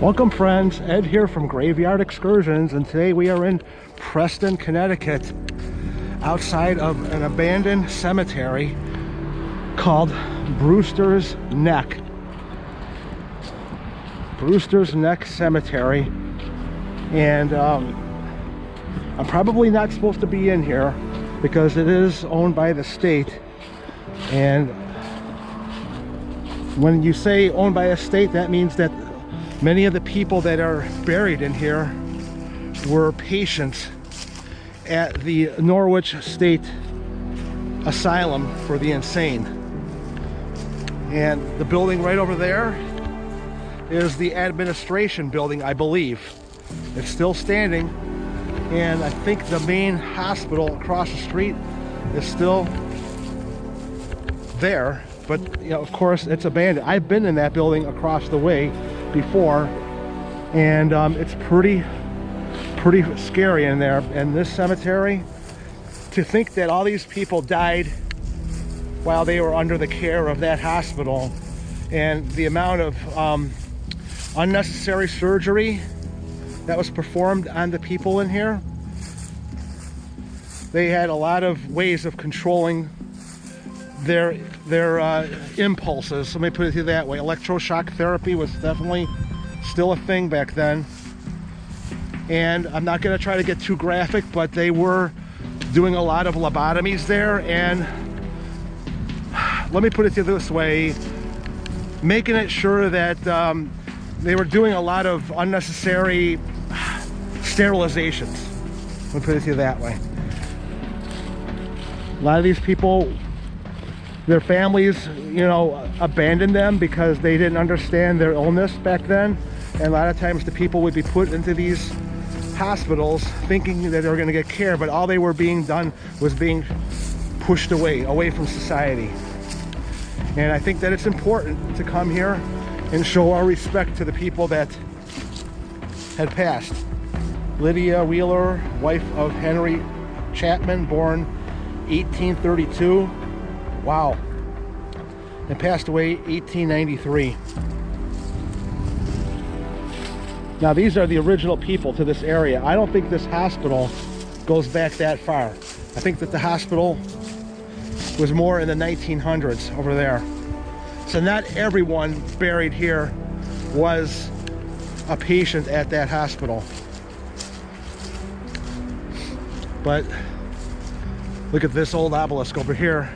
Welcome friends, Ed here from Graveyard Excursions, and today we are in Preston, Connecticut, outside of an abandoned cemetery called Brewster's Neck. Brewster's Neck Cemetery. And I'm probably not supposed to be in here because it is owned by the state. And when you say owned by a state, that means that many of the people that are buried in here were patients at the Norwich State Asylum for the Insane. And the building right over there is the administration building, I believe. It's still standing, and I think the main hospital across the street is still there, but you know, of course it's abandoned. I've been in that building across the way before, and it's pretty scary in there. And this cemetery, to think that all these people died while they were under the care of that hospital, and the amount of unnecessary surgery that was performed on the people in here. They had a lot of ways of controlling their impulses. Let me put it that way. Electroshock therapy was definitely still a thing back then. And I'm not going to try to get too graphic, but they were doing a lot of lobotomies there. And let me put it this way, making it sure that they were doing a lot of unnecessary sterilizations. Let me put it that way. A lot of these people, their families, you know, abandoned them because they didn't understand their illness back then. And a lot of times the people would be put into these hospitals thinking that they were going to get care, but all they were being done was being pushed away from society. And I think that it's important to come here and show our respect to the people that had passed. Lydia Wheeler, wife of Henry Chapman, born 1832. Wow. And passed away 1893. Now these are the original people to this area. I don't think this hospital goes back that far. I think that the hospital was more in the 1900s over there. So not everyone buried here was a patient at that hospital. But look at this old obelisk over here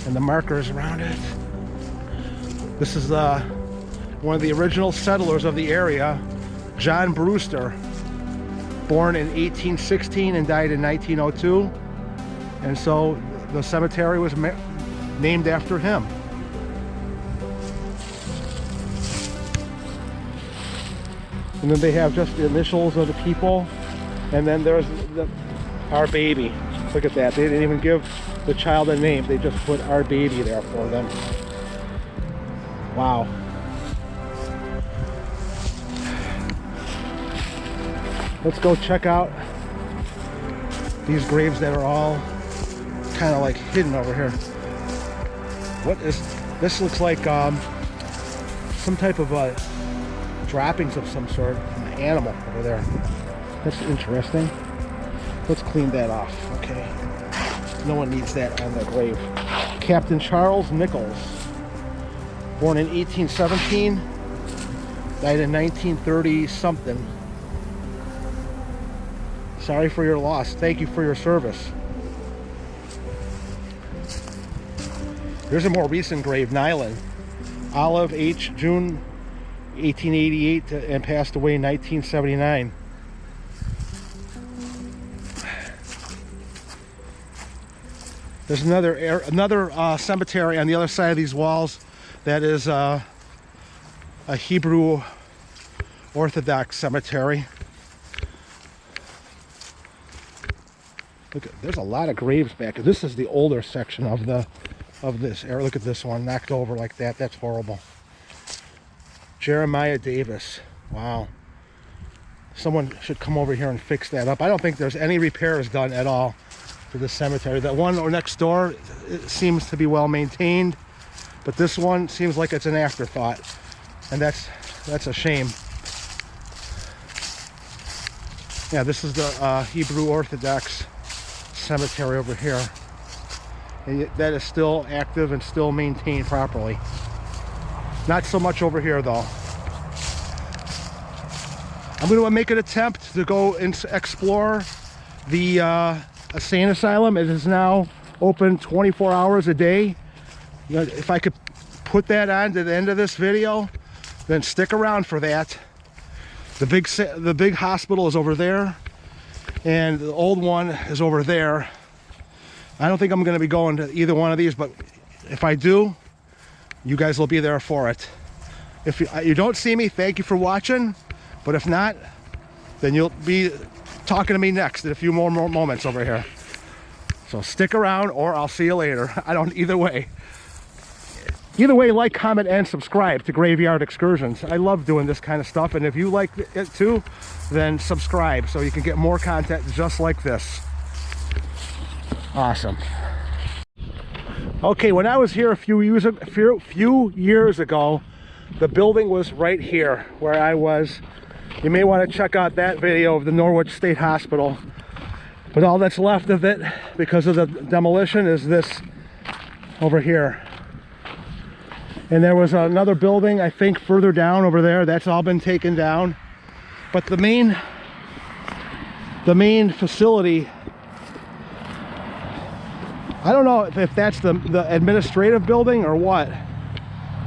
and the markers around it. This is one of the original settlers of the area, John Brewster, born in 1816 and died in 1902. And so the cemetery was named after him. And then they have just the initials of the people. And then there's our baby. Look at that. They didn't even give the child a name. They just put our baby there for them. Wow. Let's go check out these graves that are all kind of like hidden over here. What is this? Looks like some type of droppings of some sort, an animal over there. That's interesting. Let's clean that off. Okay, no one needs that on the grave. Captain Charles Nichols, born in 1817, died in 1930 something. Sorry for your loss. Thank you for your service. There's a more recent grave, Nyland. Olive H. June 1888 and passed away in 1979. There's another cemetery on the other side of these walls that is a Hebrew Orthodox cemetery. Look, there's a lot of graves back. This is the older section of this area. Look at this one, knocked over like that. That's horrible. Jeremiah Davis. Wow. Someone should come over here and fix that up. I don't think there's any repairs done at all to this cemetery. That one or next door, it seems to be well maintained, but this one seems like it's an afterthought. And that's That's a shame. Yeah, this is the Hebrew Orthodox cemetery over here. And that is still active and still maintained properly. Not so much over here though. I'm going to make an attempt to go and explore the insane asylum. It is now open 24 hours a day. If I could put that on to the end of this video, then stick around for that. The big hospital is over there, and the old one is over there. I don't think I'm going to be going to either one of these, but if I do, you guys will be there for it. If you don't see me, thank you for watching. But if not, then you'll be talking to me next in a few more moments over here. So stick around, or I'll see you later. Either way. Either way, like, comment, and subscribe to Graveyard Excursions. I love doing this kind of stuff, and if you like it too, then subscribe so you can get more content just like this. Awesome. Okay, when I was here a few years ago, the building was right here where I was. You may want to check out that video of the Norwich State Hospital. But all that's left of it, because of the demolition, is this over here. And there was another building, I think, further down over there. That's all been taken down. But the main facility, I don't know if that's the administrative building or what,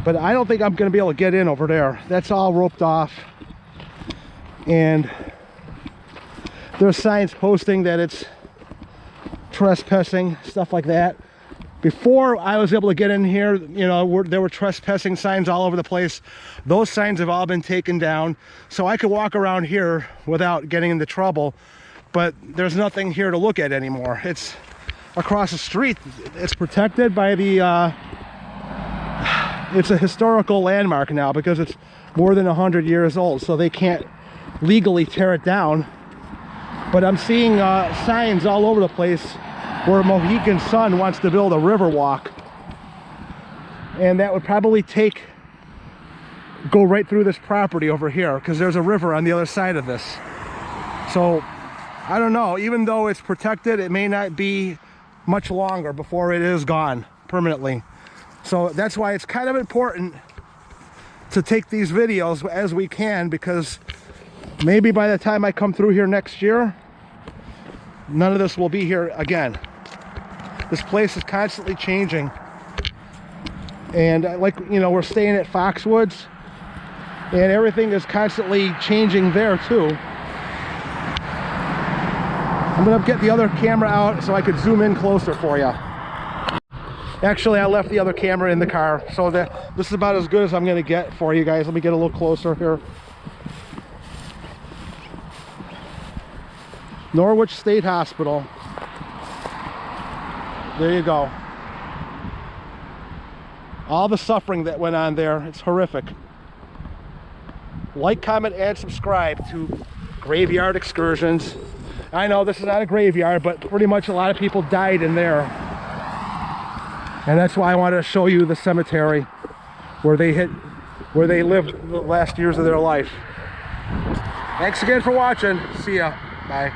but I don't think I'm going to be able to get in over there. That's all roped off. And there's signs posting that it's trespassing, stuff like that. Before I was able to get in here, you know, there were trespassing signs all over the place. Those signs have all been taken down, so I could walk around here without getting into trouble. But there's nothing here to look at anymore. It's across the street. It's protected by the it's a historical landmark now because it's more than 100 years old, so they can't legally tear it down. But I'm seeing signs all over the place where Mohegan Sun wants to build a river walk, and that would probably go right through this property over here, because there's a river on the other side of this. So I don't know, even though it's protected, it may not be much longer before it is gone permanently. So that's why it's kind of important to take these videos as we can, because maybe by the time I come through here next year, none of this will be here again. This place is constantly changing. And like, you know, we're staying at Foxwoods, and everything is constantly changing there too. I'm gonna get the other camera out so I could zoom in closer for you. Actually, I left the other camera in the car, so this is about as good as I'm gonna get for you guys. Let me get a little closer here. Norwich State Hospital. There you go. All the suffering that went on there, it's horrific. Like, comment, and subscribe to Graveyard Excursions. I know this is not a graveyard, but pretty much a lot of people died in there. And that's why I wanted to show you the cemetery where they lived the last years of their life. Thanks again for watching. See ya. Bye.